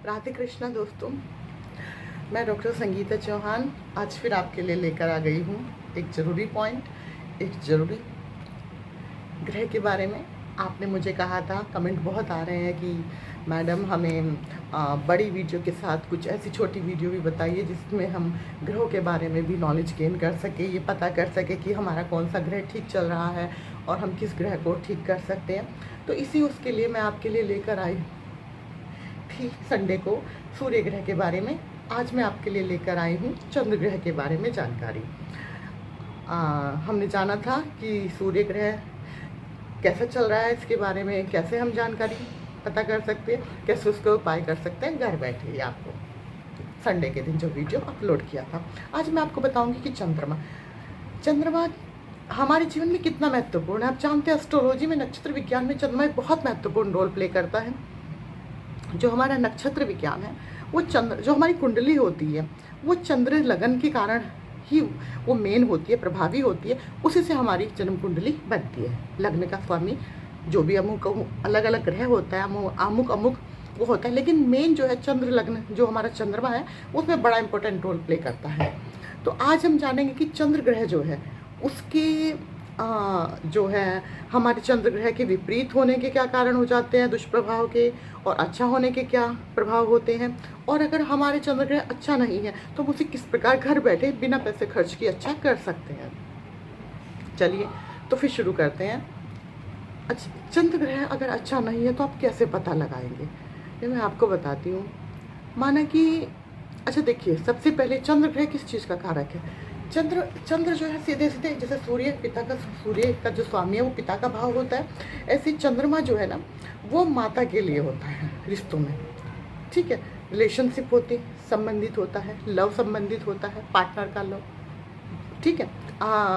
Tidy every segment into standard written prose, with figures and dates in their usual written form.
राधे कृष्णा दोस्तों, मैं डॉक्टर संगीता चौहान आज फिर आपके लिए लेकर आ गई हूँ एक ज़रूरी पॉइंट, एक ज़रूरी ग्रह के बारे में। आपने मुझे कहा था, कमेंट बहुत आ रहे हैं कि मैडम हमें बड़ी वीडियो के साथ कुछ ऐसी छोटी वीडियो भी बताइए जिसमें हम ग्रहों के बारे में भी नॉलेज गेन कर सके, ये पता कर सके कि हमारा कौन सा ग्रह ठीक चल रहा है और हम किस ग्रह को ठीक कर सकते हैं। तो उसके लिए मैं आपके लिए लेकर आई थी संडे को सूर्य ग्रह के बारे में। आज मैं आपके लिए लेकर आई हूँ चंद्र ग्रह के बारे में जानकारी। हमने जाना था कि सूर्य ग्रह कैसा चल रहा है, इसके बारे में कैसे हम जानकारी पता कर सकते हैं, कैसे उसका उपाय कर सकते हैं घर बैठे ही। आपको संडे के दिन जो वीडियो अपलोड किया था, आज मैं आपको बताऊंगी कि चंद्रमा हमारे जीवन में कितना महत्वपूर्ण है। आप जानते हैं एस्ट्रोलॉजी में, नक्षत्र विज्ञान में चंद्रमा एक बहुत महत्वपूर्ण रोल प्ले करता है। जो हमारा नक्षत्र विज्ञान है वो जो हमारी कुंडली होती है वो चंद्र लगन के कारण ही वो मेन होती है, प्रभावी होती है। उसी से हमारी जन्म कुंडली बनती है। लग्न का स्वामी जो भी अमुक अलग अलग ग्रह होता है, अमुक वो होता है, लेकिन मेन जो है चंद्र लग्न, जो हमारा चंद्रमा है, उसमें बड़ा इंपॉर्टेंट रोल प्ले करता है। तो आज हम जानेंगे कि चंद्र ग्रह जो है उसके जो है हमारे चंद्र ग्रह के विपरीत होने के क्या कारण हो जाते हैं, दुष्प्रभाव के, और अच्छा होने के क्या प्रभाव होते हैं, और अगर हमारे चंद्र ग्रह अच्छा नहीं है तो हम उसे किस प्रकार घर बैठे बिना पैसे खर्च किए अच्छा कर सकते हैं। चलिए तो फिर शुरू करते हैं। अच्छा, चंद्र ग्रह अगर अच्छा नहीं है तो आप कैसे पता लगाएंगे, ये मैं आपको बताती हूँ। माना कि अच्छा देखिए, सबसे पहले चंद्र ग्रह किस चीज़ का कारक है। चंद्र जो है सीधे सीधे, जैसे सूर्य का जो स्वामी है वो पिता का भाव होता है, ऐसे चंद्रमा जो है ना वो माता के लिए होता है रिश्तों में। ठीक है, रिलेशनशिप होती संबंधित होता है, लव संबंधित होता है, पार्टनर का लव। ठीक है,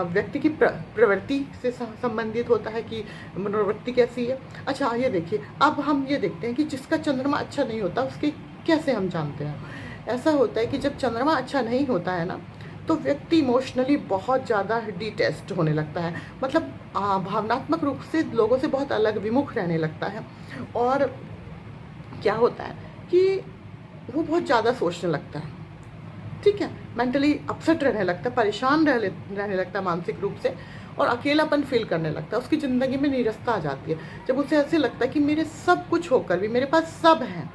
व्यक्ति की प्रवृत्ति से संबंधित होता है कि मनोवृत्ति कैसी है। अच्छा ये देखिए, अब हम ये देखते हैं कि जिसका चंद्रमा अच्छा नहीं होता उसके कैसे हम जानते हैं। ऐसा होता है कि जब चंद्रमा अच्छा नहीं होता है ना तो व्यक्ति इमोशनली बहुत ज़्यादा डिटैच्ड होने लगता है, मतलब भावनात्मक रूप से लोगों से बहुत अलग विमुख रहने लगता है। और क्या होता है कि वो बहुत ज़्यादा सोचने लगता है। ठीक है, मेंटली अपसेट रहने लगता है, परेशान रहने लगता है मानसिक रूप से, और अकेलापन फील करने लगता है। उसकी ज़िंदगी में नीरसता आ जाती है जब उसे ऐसे लगता है कि मेरे सब कुछ होकर भी, मेरे पास सब है,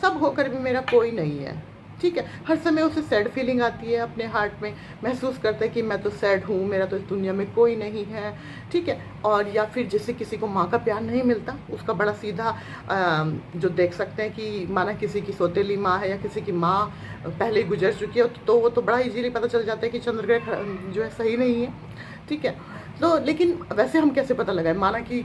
सब होकर भी मेरा कोई नहीं है। ठीक है, हर समय उसे सैड फीलिंग आती है, अपने हार्ट में महसूस करता है कि मैं तो सैड हूँ, मेरा तो इस दुनिया में कोई नहीं है। ठीक है, और या फिर जैसे किसी को माँ का प्यार नहीं मिलता, उसका बड़ा सीधा जो देख सकते हैं कि माना किसी की सौतेली माँ है या किसी की माँ पहले ही गुजर चुकी है, तो वो तो बड़ा इजीली पता चल जाता है कि चंद्र ग्रह जो है सही नहीं है। ठीक है, तो लेकिन वैसे हम कैसे पता लगाएं। माना कि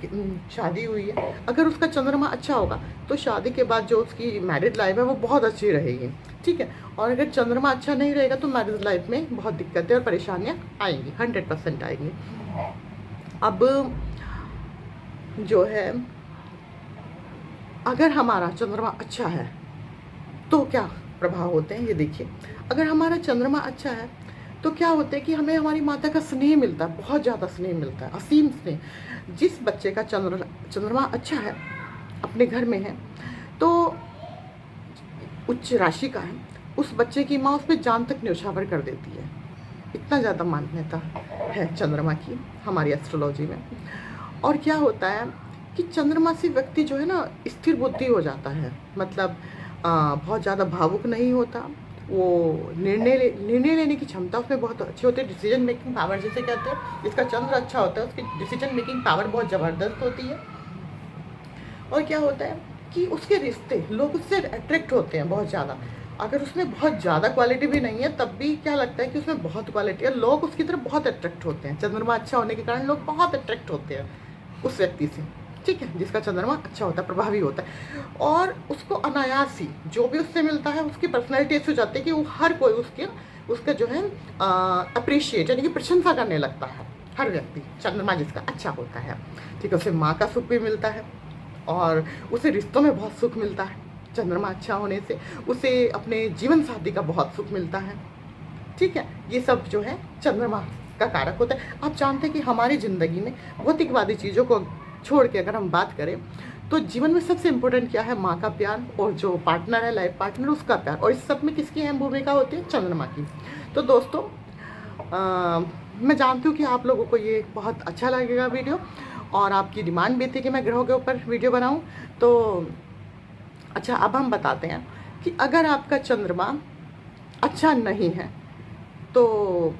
शादी हुई है, अगर उसका चंद्रमा अच्छा होगा तो शादी के बाद जो उसकी मैरिड लाइफ है वो बहुत अच्छी रहेगी। ठीक है, और अगर चंद्रमा अच्छा नहीं रहेगा तो मैरिज लाइफ में बहुत दिक्कतें और परेशानियां आएंगी, 100% आएंगी। अब जो है अगर हमारा चंद्रमा अच्छा है तो क्या प्रभाव होते हैं, ये देखिए। अगर हमारा चंद्रमा अच्छा है तो क्या होता है कि हमें हमारी माता का स्नेह मिलता है, बहुत ज़्यादा स्नेह मिलता है, असीम स्नेह। जिस बच्चे का चंद्रमा अच्छा है, अपने घर में है, तो उच्च राशि का है, उस बच्चे की माँ उस पर जान तक न्यौछावर कर देती है। इतना ज़्यादा मान्यता है चंद्रमा की हमारी एस्ट्रोलॉजी में। और क्या होता है कि चंद्रमा से व्यक्ति जो है ना स्थिर बुद्धि हो जाता है, मतलब बहुत ज़्यादा भावुक नहीं होता। वो निर्णय लेने की क्षमता उसमें बहुत अच्छी होती है, डिसीजन मेकिंग पावर जिसे कहते हैं। जिसका चंद्र अच्छा होता है उसकी डिसीजन मेकिंग पावर बहुत ज़बरदस्त होती है। और क्या होता है कि उसके रिश्ते, लोग उससे अट्रैक्ट होते हैं बहुत ज़्यादा। अगर उसमें बहुत ज़्यादा क्वालिटी भी नहीं है तब भी क्या लगता है कि उसमें बहुत क्वालिटी है, लोग उसकी तरफ बहुत अट्रैक्ट होते हैं। चंद्रमा अच्छा होने के कारण लोग बहुत अट्रैक्ट होते हैं उस व्यक्ति से। ठीक है, जिसका चंद्रमा अच्छा होता है, प्रभावी होता है, और उसको अनायास ही जो भी उससे मिलता है उसकी पर्सनैलिटी ऐसी हो जाती है कि वो हर कोई उसका जो है अप्रिशिएट यानी कि प्रशंसा करने लगता है। हर व्यक्ति चंद्रमा जिसका अच्छा होता है, ठीक है, उसे माँ का सुख भी मिलता है और उसे रिश्तों में बहुत सुख मिलता है। चंद्रमा अच्छा होने से उसे अपने जीवन साथी का बहुत सुख मिलता है। ठीक है, ये सब जो है चंद्रमा का कारक होता है। आप जानते हैं कि हमारी ज़िंदगी में भौतिकवादी चीज़ों को छोड़ के अगर हम बात करें तो जीवन में सबसे इम्पोर्टेंट क्या है? माँ का प्यार, और जो पार्टनर है, लाइफ पार्टनर, उसका प्यार। और इस सब में किसकी अहम भूमिका होती है? चंद्रमा की। तो दोस्तों मैं जानती हूँ कि आप लोगों को ये बहुत अच्छा लगेगा वीडियो, और आपकी डिमांड भी थी कि मैं ग्रहों के ऊपर वीडियो बनाऊँ। तो अच्छा, अब हम बताते हैं कि अगर आपका चंद्रमा अच्छा नहीं है तो,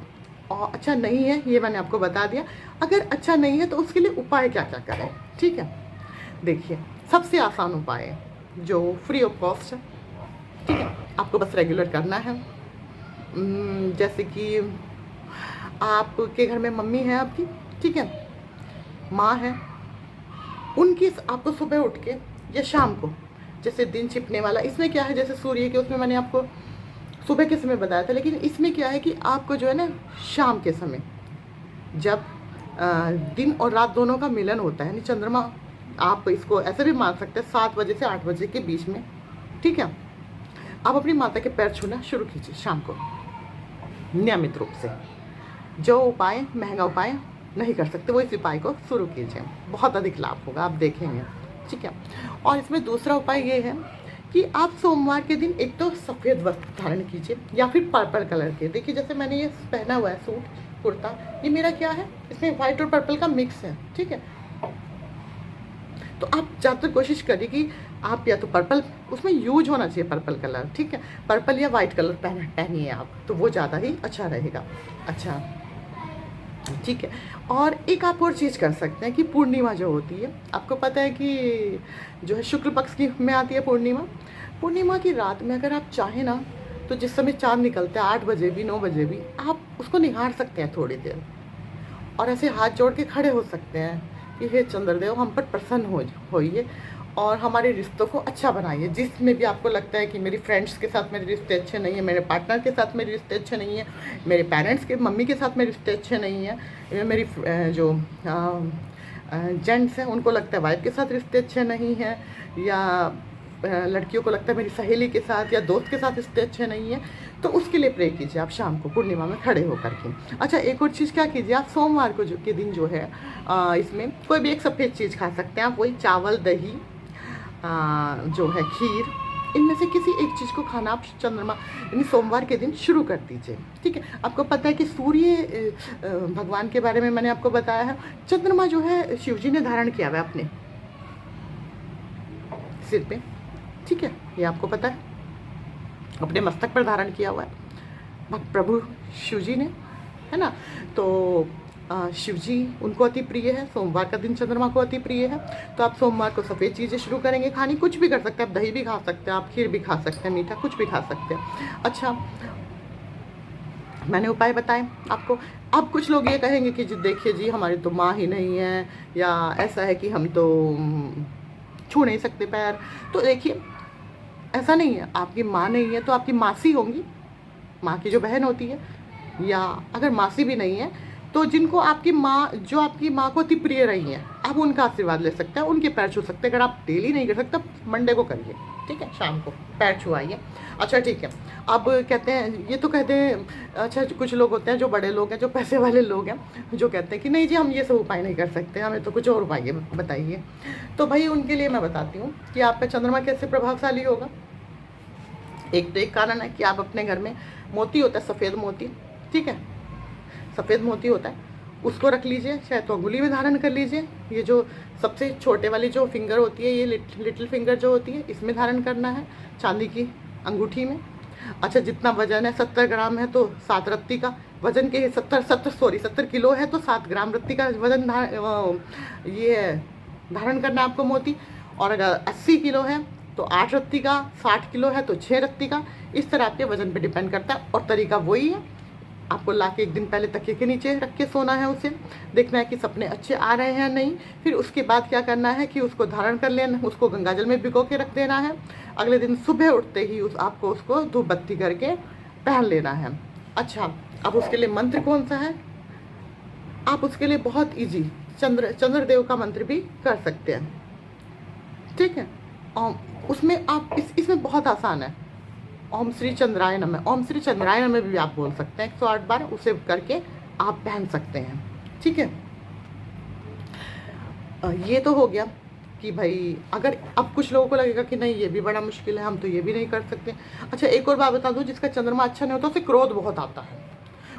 और अच्छा नहीं है ये मैंने आपको बता दिया। अगर अच्छा नहीं है तो उसके लिए उपाय क्या क्या करें, ठीक है? देखिए, सबसे आसान उपाय है जो फ्री ऑफ कॉस्ट है, ठीक है? आपको बस रेगुलर करना है। जैसे कि आपके घर में मम्मी है आपकी, ठीक है, माँ है, उनकी आपको सुबह उठ के या शाम को, जैसे दिन छिपने वाला, इसमें क्या है, जैसे सूर्य के उसमें मैंने आपको सुबह के समय बताया था, लेकिन इसमें क्या है कि आपको जो है ना, शाम के समय जब दिन और रात दोनों का मिलन होता है, यानी चंद्रमा, आप इसको ऐसे भी मान सकते हैं 7 बजे से 8 बजे के बीच में, ठीक है, आप अपनी माता के पैर छूना शुरू कीजिए शाम को, नियमित रूप से। जो उपाय, महंगा उपाय नहीं कर सकते, वो इस उपाय को शुरू कीजिए, बहुत अधिक लाभ होगा, आप देखेंगे, ठीक है? और इसमें दूसरा उपाय ये है कि आप सोमवार के दिन एक तो सफ़ेद वस्त्र धारण कीजिए, या फिर पर्पल कलर के। देखिए, जैसे मैंने ये पहना हुआ है सूट, कुर्ता, ये मेरा क्या है, इसमें वाइट और पर्पल का मिक्स है, ठीक है? तो आप ज़्यादातर कोशिश करिए कि आप या तो पर्पल, उसमें यूज होना चाहिए पर्पल कलर, ठीक है? पर्पल या वाइट कलर पहनिए आप, तो वो ज़्यादा ही अच्छा रहेगा। अच्छा, ठीक है। और एक आप और चीज़ कर सकते हैं कि पूर्णिमा जो होती है, आपको पता है कि जो है शुक्ल पक्ष की में आती है पूर्णिमा। पूर्णिमा की रात में अगर आप चाहें ना, तो जिस समय चाँद निकलता है 8 बजे भी, 9 बजे भी, आप उसको निहार सकते हैं थोड़ी देर, और ऐसे हाथ जोड़ के खड़े हो सकते हैं कि हे चंद्रदेव, हम पर प्रसन्न होइए और हमारे रिश्तों को अच्छा बनाइए। जिसमें भी आपको लगता है कि मेरी फ्रेंड्स के साथ मेरे रिश्ते अच्छे नहीं हैं, मेरे पार्टनर के साथ मेरे रिश्ते अच्छे नहीं हैं, मेरे पेरेंट्स के, मम्मी के साथ मेरे रिश्ते अच्छे नहीं हैं, मेरी जो जेंट्स हैं उनको लगता है वाइफ के साथ रिश्ते अच्छे नहीं हैं, या लड़कियों को लगता है मेरी सहेली के साथ या दोस्त के साथ रिश्ते अच्छे नहीं हैं, तो उसके लिए प्रे कीजिए आप शाम को पूर्णिमा में खड़े होकर के। अच्छा, एक और चीज़ क्या कीजिए, आप सोमवार को के दिन जो है इसमें कोई भी एक सफ़ेद चीज़ खा सकते हैं आप, वही चावल, दही, जो है खीर, इनमें से किसी एक चीज़ को खाना आप चंद्रमा यानी सोमवार के दिन शुरू कर दीजिए, ठीक है? आपको पता है कि सूर्य भगवान के बारे में मैंने आपको बताया है, चंद्रमा जो है शिव जी ने धारण किया हुआ है अपने सिर पे, ठीक है? ये आपको पता है, अपने मस्तक पर धारण किया हुआ है प्रभु शिव जी ने, है ना? तो शिव जी, उनको अति प्रिय है, सोमवार का दिन चंद्रमा को अति प्रिय है, तो आप सोमवार को सफ़ेद चीज़ें शुरू करेंगे खानी। कुछ भी कर सकते हैं आप, दही भी खा सकते हैं आप, खीर भी खा सकते हैं, मीठा कुछ भी खा सकते हैं। अच्छा, मैंने उपाय बताए आपको। अब कुछ लोग ये कहेंगे कि जी देखिए जी, हमारी तो माँ ही नहीं है, या ऐसा है कि हम तो छू नहीं सकते पैर। तो देखिए, ऐसा नहीं है, आपकी माँ नहीं है तो आपकी मासी होंगी, माँ की जो बहन होती है, या अगर मासी भी नहीं है तो जिनको आपकी माँ, जो आपकी माँ को अति प्रिय रही हैं, आप उनका आशीर्वाद ले सकते हैं, उनके पैर छू सकते हैं। अगर आप डेली नहीं कर सकते, मंडे को करिए, ठीक है? शाम को पैर छुआइए। अच्छा, ठीक है। अब कहते हैं, ये तो कहते हैं, अच्छा कुछ लोग होते हैं जो बड़े लोग हैं, जो पैसे वाले लोग हैं, जो कहते हैं कि नहीं जी, हम ये सब उपाय नहीं कर सकते, हमें तो कुछ और उपाय बताइए। तो भाई, उनके लिए मैं बताती हूँ कि आपका चंद्रमा कैसे प्रभावशाली होगा। एक तो एक कारण है कि आप अपने घर में मोती होता है, सफ़ेद मोती, ठीक है, सफ़ेद मोती होता है, उसको रख लीजिए, चाहे तो अंगुली में धारण कर लीजिए। ये जो सबसे छोटे वाली जो फिंगर होती है, ये लिटिल फिंगर जो होती है, इसमें धारण करना है, चांदी की अंगूठी में। अच्छा, जितना वजन है 70 ग्राम है तो 7 रत्ती का वजन के 70 किलो है तो 7 ग्राम रत्ती का वजन ये धारण करना है आपको मोती। और अगर 80 किलो है तो 8 रत्ती का, 60 किलो है तो 6 रत्ती का। इस तरह आपके वजन पे डिपेंड करता है, और तरीका वही है, आपको ला के एक दिन पहले तकिए के नीचे रख के सोना है, उसे देखना है कि सपने अच्छे आ रहे हैं नहीं। फिर उसके बाद क्या करना है कि उसको धारण कर लेना, उसको गंगाजल में भिगो के रख देना है। अगले दिन सुबह उठते ही आपको उसको धूप बत्ती करके पहन लेना है। अच्छा, अब उसके लिए मंत्र कौन सा है, आप उसके लिए बहुत ईजी चंद्रदेव का मंत्र भी कर सकते हैं, ठीक है? और उसमें आप इसमें बहुत आसान है, ओम श्री चंद्राय नमः, ओम श्री चंद्राय नमः भी आप बोल सकते हैं 108 बार, उसे करके आप पहन सकते हैं, ठीक है? ये तो हो गया। कि भाई अगर अब कुछ लोगों को लगेगा कि नहीं ये भी बड़ा मुश्किल है, हम तो ये भी नहीं कर सकते। अच्छा एक और बात बता दूँ, जिसका चंद्रमा अच्छा नहीं होता उसे क्रोध बहुत आता है,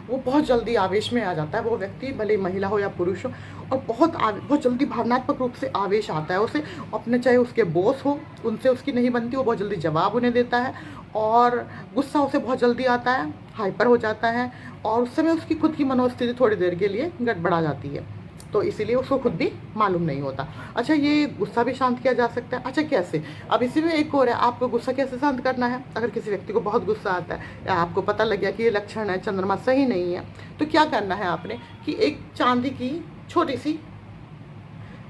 वो बहुत जल्दी आवेश में आ जाता है वो व्यक्ति, भले महिला हो या पुरुष हो, और बहुत जल्दी भावनात्मक रूप से आवेश आता है उसे। अपने चाहे उसके बॉस हो, उनसे उसकी नहीं बनती, वो बहुत जल्दी जवाब उन्हें देता है, और गुस्सा उसे बहुत जल्दी आता है, हाइपर हो जाता है, और उस समय उसकी खुद की मनोस्थिति थोड़ी देर के लिए गड़बड़ा जाती है, तो इसीलिए उसको खुद भी मालूम नहीं होता। अच्छा ये गुस्सा भी शांत किया जा सकता है। अच्छा कैसे? अब इसी में एक और है, आपको गुस्सा कैसे शांत करना है। अगर किसी व्यक्ति को बहुत गुस्सा आता है या आपको पता लग गया कि ये लक्षण है, चंद्रमा सही नहीं है, तो क्या करना है आपने कि एक चांदी की छोटी सी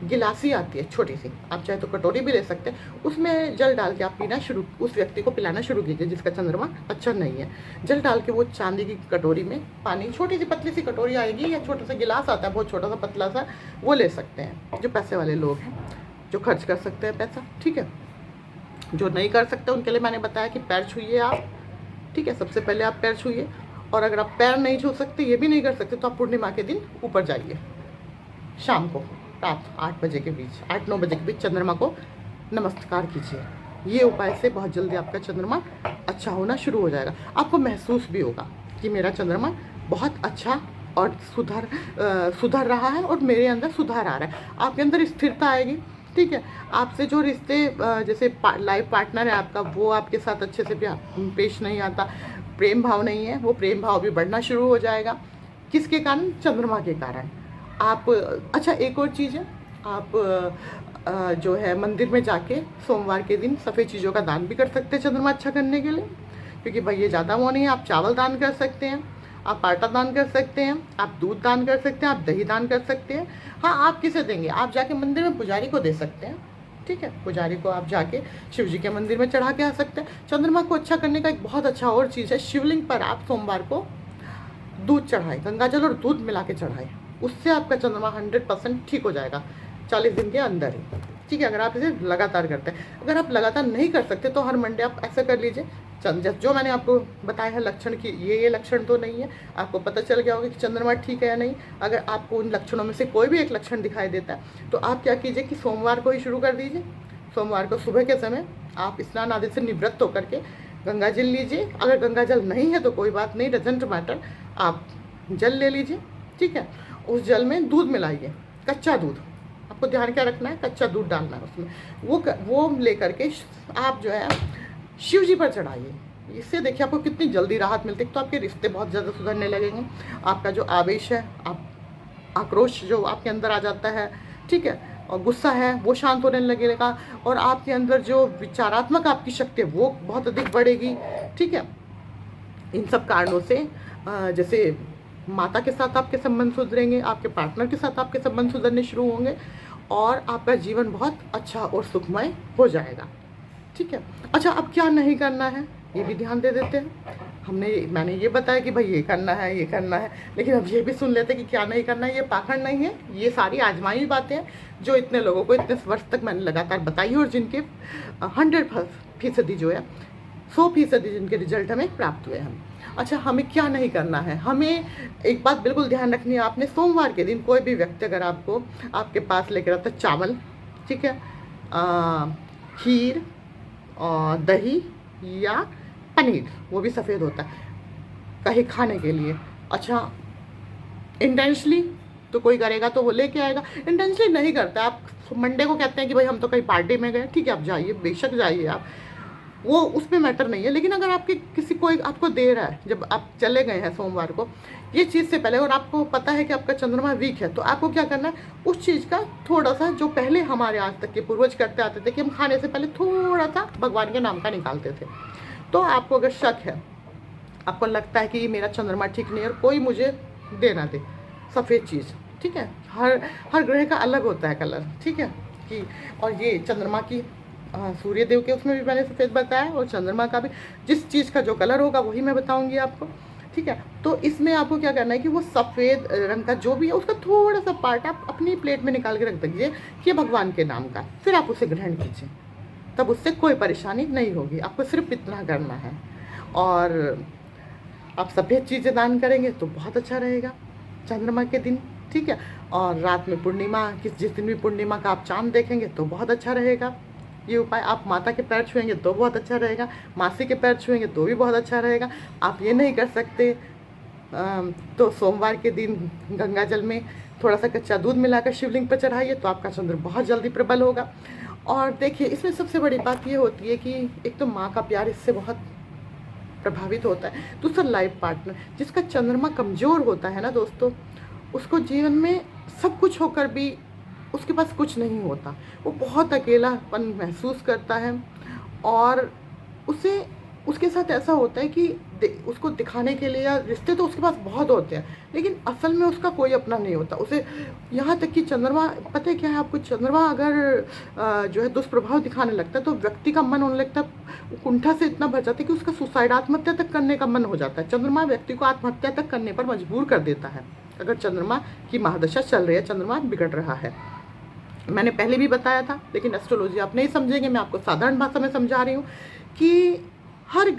गिलासी आती है, छोटी सी, आप चाहे तो कटोरी भी ले सकते हैं, उसमें जल डाल के आप पीना शुरू, उस व्यक्ति को पिलाना शुरू कीजिए जिसका चंद्रमा अच्छा नहीं है। जल डाल के वो चांदी की कटोरी में पानी, छोटी सी पतली सी कटोरी आएगी या छोटा सा गिलास आता है बहुत छोटा सा पतला सा, वो ले सकते हैं जो पैसे वाले लोग हैं, जो खर्च कर सकते हैं पैसा, ठीक है। जो नहीं कर सकते उनके लिए मैंने बताया कि पैर छूइए आप, ठीक है, सबसे पहले आप पैर छूइए। और अगर आप पैर नहीं छू सकते, ये भी नहीं कर सकते, तो आप पूर्णिमा के दिन ऊपर जाइए, शाम को रात 8 बजे के बीच, 8-9 बजे के बीच चंद्रमा को नमस्कार कीजिए। ये उपाय से बहुत जल्दी आपका चंद्रमा अच्छा होना शुरू हो जाएगा। आपको महसूस भी होगा कि मेरा चंद्रमा बहुत अच्छा और सुधर रहा है और मेरे अंदर सुधार आ रहा है। आपके अंदर स्थिरता आएगी, ठीक है। आपसे जो रिश्ते जैसे लाइफ पार्टनर है आपका, वो आपके साथ अच्छे से पेश नहीं आता, प्रेम भाव नहीं है, वो प्रेम भाव भी बढ़ना शुरू हो जाएगा। किसके कारण? चंद्रमा के कारण। आप अच्छा एक और चीज़ है, आप जो है मंदिर में जाके सोमवार के दिन सफ़ेद चीज़ों का दान भी कर सकते हैं चंद्रमा अच्छा करने के लिए, क्योंकि भाई ये ज़्यादा वो नहीं है। आप चावल दान कर सकते हैं, आप आटा दान कर सकते हैं, आप दूध दान कर सकते हैं, आप दही दान कर सकते हैं। हाँ, आप किसे देंगे? आप जाके मंदिर में पुजारी को दे सकते हैं, ठीक है। पुजारी को आप जाके शिव जी के मंदिर में चढ़ा के आ सकते हैं। चंद्रमा को अच्छा करने का एक बहुत अच्छा और चीज़ है, शिवलिंग पर आप सोमवार को दूध चढ़ाएं, गंगाजल और दूध मिला के चढ़ाएं, उससे आपका चंद्रमा 100% ठीक हो जाएगा 40 दिन के अंदर ही, ठीक है। अगर आप इसे लगातार करते हैं, अगर आप लगातार नहीं कर सकते तो हर मंडे आप ऐसा कर लीजिए। जो मैंने आपको बताया है लक्षण की, ये लक्षण तो नहीं है, आपको पता चल गया होगा कि चंद्रमा ठीक है या नहीं। अगर आपको उन लक्षणों में से कोई भी एक लक्षण दिखाई देता है तो आप क्या कीजिए कि सोमवार को ही शुरू कर दीजिए। सोमवार को सुबह के समय आप स्नान आदि से निवृत्त होकर के गंगा जल लीजिए। अगर गंगा जल नहीं है तो कोई बात नहीं, डजंट मैटर, आप जल ले लीजिए, ठीक है। उस जल में दूध मिलाइए, कच्चा दूध, आपको ध्यान क्या रखना है, कच्चा दूध डालना है उसमें। वो ले करके आप जो है शिव जी पर चढ़ाइए। इससे देखिए आपको कितनी जल्दी राहत मिलती है। तो आपके रिश्ते बहुत ज़्यादा सुधरने लगेंगे, आपका जो आवेश है, आप आक्रोश जो आपके अंदर आ जाता है, ठीक है, और गुस्सा है वो शांत होने लगेगा, और आपके अंदर जो विचारात्मक आपकी शक्ति है वो बहुत अधिक बढ़ेगी, ठीक है। इन सब कारणों से जैसे माता के साथ आपके संबंध सुधरेंगे, आपके पार्टनर के साथ आपके संबंध सुधरने शुरू होंगे, और आपका जीवन बहुत अच्छा और सुखमय हो जाएगा, ठीक है। अच्छा अब क्या नहीं करना है ये भी ध्यान दे देते हैं। मैंने ये बताया कि भाई ये करना है, ये करना है, लेकिन अब ये भी सुन लेते हैं कि क्या नहीं करना है। ये पाखंड नहीं है, ये सारी आजमाई बातें हैं जो इतने लोगों को इतने वर्ष तक मैंने लगातार बताई, और जिनके 100% जो है 100% जिनके रिजल्ट हमें प्राप्त हुए हैं। अच्छा हमें क्या नहीं करना है, हमें एक बात बिल्कुल ध्यान रखनी है आपने, सोमवार के दिन कोई भी व्यक्ति अगर आपको आपके पास लेकर आता है चावल, ठीक है, खीर और दही या पनीर, वो भी सफ़ेद होता है, कहीं खाने के लिए, अच्छा इंटेंशनली तो कोई करेगा तो वो लेके आएगा, इंटेंशनली नहीं करता। आप मंडे को कहते हैं कि भाई हम तो कहीं पार्टी में गए, ठीक है आप जाइए, बेशक जाइए आप, वो उसमें मैटर नहीं है। लेकिन अगर आपके किसी कोई आपको दे रहा है, जब आप चले गए हैं सोमवार को ये चीज़ से पहले, और आपको पता है कि आपका चंद्रमा वीक है, तो आपको क्या करना है, उस चीज़ का थोड़ा सा, जो पहले हमारे आज तक के पूर्वज करते आते थे कि हम खाने से पहले थोड़ा सा भगवान के नाम का निकालते थे, तो आपको अगर शक है, आपको लगता है कि मेरा चंद्रमा ठीक नहीं है और कोई मुझे दे ना दे सफ़ेद चीज़, ठीक है, हर ग्रह का अलग होता है कलर, ठीक है कि, और ये चंद्रमा की सूर्य देव के उसमें भी मैंने सफ़ेद बताया, और चंद्रमा का भी जिस चीज़ का जो कलर होगा वही मैं बताऊंगी आपको, ठीक है। तो इसमें आपको क्या करना है कि वो सफ़ेद रंग का जो भी है उसका थोड़ा सा पार्ट आप अपनी प्लेट में निकाल के रख दीजिए कि भगवान के नाम का, फिर आप उसे ग्रहण कीजिए, तब उससे कोई परेशानी नहीं होगी। आपको सिर्फ इतना करना है, और आप सफ़ेद चीज़ें दान करेंगे तो बहुत अच्छा रहेगा चंद्रमा के दिन, ठीक है। और रात में पूर्णिमा, जिस दिन भी पूर्णिमा का आप चाँद देखेंगे तो बहुत अच्छा रहेगा ये उपाय। आप माता के पैर छुएंगे तो बहुत अच्छा रहेगा, मासी के पैर छुएंगे तो भी बहुत अच्छा रहेगा। आप ये नहीं कर सकते तो सोमवार के दिन गंगा जल में थोड़ा सा कच्चा दूध मिलाकर शिवलिंग पर चढ़ाइए तो आपका चंद्र बहुत जल्दी प्रबल होगा। और देखिए, इसमें सबसे बड़ी बात ये होती है कि एक तो माँ का प्यार इससे बहुत प्रभावित होता है। दूसरा लाइफ पार्टनर, जिसका चंद्रमा कमज़ोर होता है ना दोस्तों, उसको जीवन में सब कुछ होकर भी उसके पास कुछ नहीं होता। वो बहुत अकेलापन महसूस करता है और उसे उसके साथ ऐसा होता है कि उसको दिखाने के लिए या रिश्ते तो उसके पास बहुत होते हैं, लेकिन असल में उसका कोई अपना नहीं होता उसे। यहाँ तक कि चंद्रमा, पता है क्या है आपको, चंद्रमा अगर जो है दुष्प्रभाव दिखाने लगता है तो व्यक्ति का मन होने लगता है, कुंठा से इतना भर जाता है कि उसका सुसाइड, आत्महत्या तक करने का मन हो जाता है। चंद्रमा व्यक्ति को आत्महत्या तक करने पर मजबूर कर देता है अगर चंद्रमा की महादशा चल रही है, चंद्रमा बिगड़ रहा है। मैंने पहले भी बताया था, लेकिन एस्ट्रोलॉजी आप नहीं समझेंगे, मैं आपको साधारण भाषा में समझा रही हूँ कि हर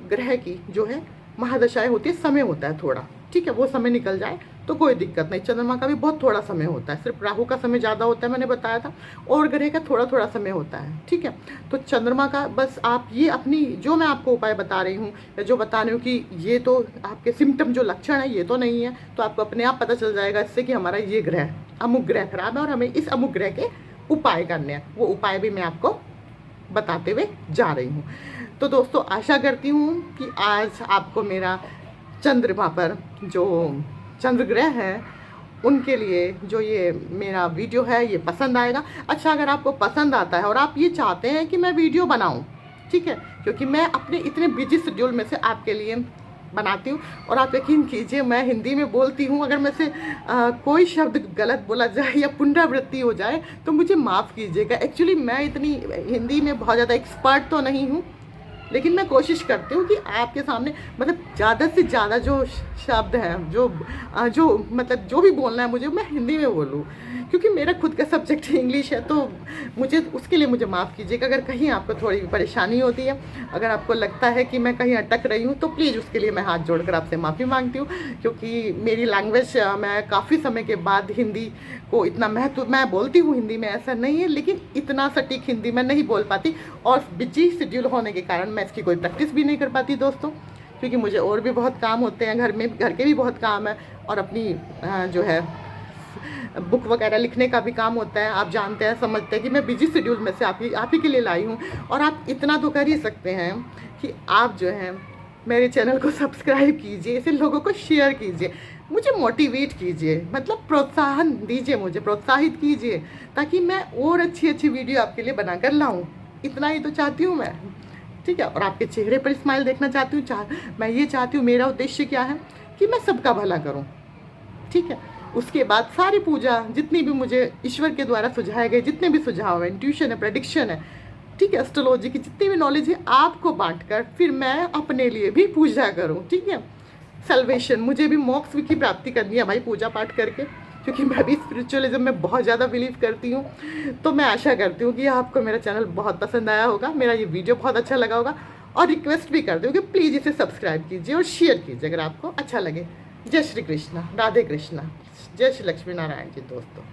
ग्रह की जो है महादशाएं होती है, समय होता है थोड़ा, ठीक है। वो समय निकल जाए तो कोई दिक्कत नहीं। चंद्रमा का भी बहुत थोड़ा समय होता है, सिर्फ राहु का समय ज़्यादा होता है, मैंने बताया था, और ग्रह का थोड़ा थोड़ा समय होता है, ठीक है। तो चंद्रमा का बस आप ये अपनी, जो मैं आपको उपाय बता रही हूँ या जो बता रही हूँ कि ये तो आपके सिम्टम, जो लक्षण है ये तो नहीं है, तो आपको अपने आप पता चल जाएगा इससे कि हमारा ये ग्रह, अमुक ग्रह खराब है और हमें इस अमुक ग्रह के उपाय करने हैं। वो उपाय भी मैं आपको बताते हुए जा रही हूँ। तो दोस्तों, आशा करती हूँ कि आज आपको मेरा चंद्रमा पर जो चंद्र ग्रह है उनके लिए जो ये मेरा वीडियो है ये पसंद आएगा। अच्छा, अगर आपको पसंद आता है और आप ये चाहते हैं कि मैं वीडियो बनाऊं, ठीक है, क्योंकि मैं अपने इतने बिजी शेड्यूल में से आपके लिए बनाती हूँ, और आप यकीन कीजिए मैं हिंदी में बोलती हूँ, अगर मैं से कोई शब्द गलत बोला जाए या पुनरावृत्ति हो जाए तो मुझे माफ़ कीजिएगा। एक्चुअली मैं इतनी हिंदी में बहुत ज़्यादा एक्सपर्ट तो नहीं हूँ, लेकिन मैं कोशिश करती हूँ कि आपके सामने मतलब ज़्यादा से ज़्यादा जो शब्द हैं, जो मतलब जो भी बोलना है मुझे, मैं हिंदी में बोलूँ, क्योंकि मेरा खुद का सब्जेक्ट इंग्लिश है। तो मुझे उसके लिए मुझे माफ़ कीजिएगा अगर कहीं आपको थोड़ी परेशानी होती है, अगर आपको लगता है कि मैं कहीं अटक रही हूँ तो प्लीज़ उसके लिए मैं हाथ जोड़कर आपसे माफ़ी मांगती हूँ। क्योंकि मेरी लैंग्वेज, मैं काफ़ी समय के बाद हिंदी को इतना महत्व, मैं बोलती हूँ हिंदी में, ऐसा नहीं है, लेकिन इतना सटीक हिंदी मैं नहीं बोल पाती, और बिजी शेड्यूल होने के कारण मैं इसकी कोई प्रैक्टिस भी नहीं कर पाती दोस्तों, क्योंकि मुझे और भी बहुत काम होते हैं घर में, घर के भी बहुत काम है, और अपनी जो है बुक वगैरह लिखने का भी काम होता है। आप जानते हैं, समझते हैं कि मैं बिजी शेड्यूल में से आप ही के लिए लाई हूँ। और आप इतना तो कर ही सकते हैं कि आप जो है मेरे चैनल को सब्सक्राइब कीजिए, इसे लोगों को शेयर कीजिए, मुझे मोटिवेट कीजिए, मतलब प्रोत्साहन दीजिए, मुझे प्रोत्साहित कीजिए, ताकि मैं और अच्छी अच्छी वीडियो आपके लिए बनाकर लाऊँ। इतना ही तो चाहती हूँ मैं, ठीक है। और आपके चेहरे पर स्माइल देखना चाहती हूँ, मैं ये चाहती हूँ, मेरा उद्देश्य क्या है कि मैं सबका भला करूँ, ठीक है। उसके बाद सारी पूजा, जितनी भी मुझे ईश्वर के द्वारा सुझाए गए जितने भी सुझाव हैं, इंट्यूशन है, प्रेडिक्शन है, ठीक है, एस्ट्रोलॉजी की जितनी भी नॉलेज है, आपको बांटकर फिर मैं अपने लिए भी पूजा करूं, ठीक है। सल्वेशन, मुझे भी मोक्ष की प्राप्ति करनी है भाई पूजा पाठ करके, क्योंकि मैं भी स्पिरिचुअलिज्म में बहुत ज़्यादा बिलीव करती हूँ। तो मैं आशा करती हूँ कि आपको मेरा चैनल बहुत पसंद आया होगा, मेरा ये वीडियो बहुत अच्छा लगा होगा, और रिक्वेस्ट भी करती हूँ कि प्लीज़ इसे सब्सक्राइब कीजिए और शेयर कीजिए अगर आपको अच्छा लगे। जय श्री कृष्णा, राधे कृष्णा, जय श्री लक्ष्मी नारायण जी दोस्तों।